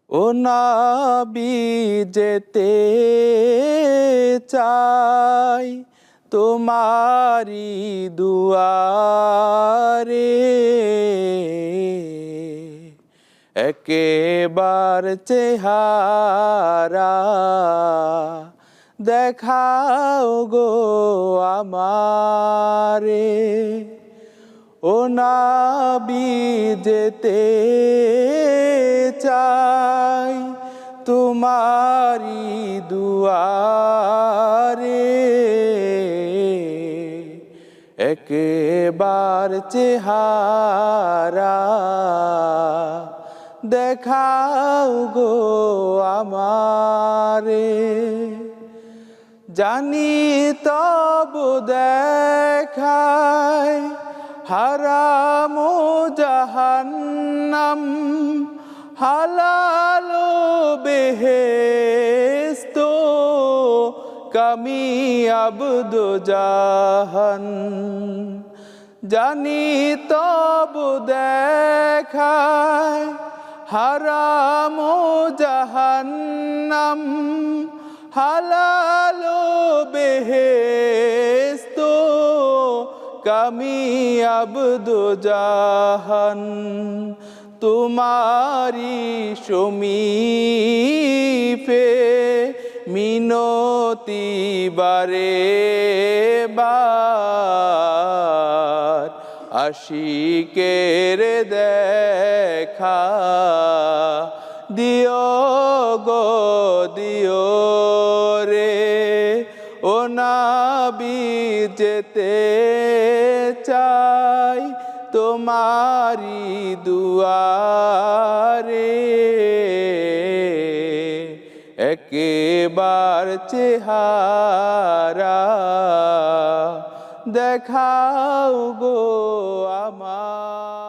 ও নবী যেতে চাই তোমারি দুয়ারে, একেবার চেহারা দেখাও গো আমারে। ও নবী যেতে চাই তোমারি দুয়ারে, একেবার চেহারা দেখাও গো আমারে। জানি তবু দেখায় হারাম জাহান্নাম, হালাল বেহেশত কামিয়াব দোজাহান। জানি তবু দেখায় হারাম জাহান্নাম, হালাল বেহেশত কামিয়াব দোজাহান। তোমারি সমীপে মিনতি বারে বার, আশিকের দেখা দিও গো দিও রে। ও নবী যেতে চাই তোমারি দুয়ারে, একেবার চেহারা দেখাও গো আমার।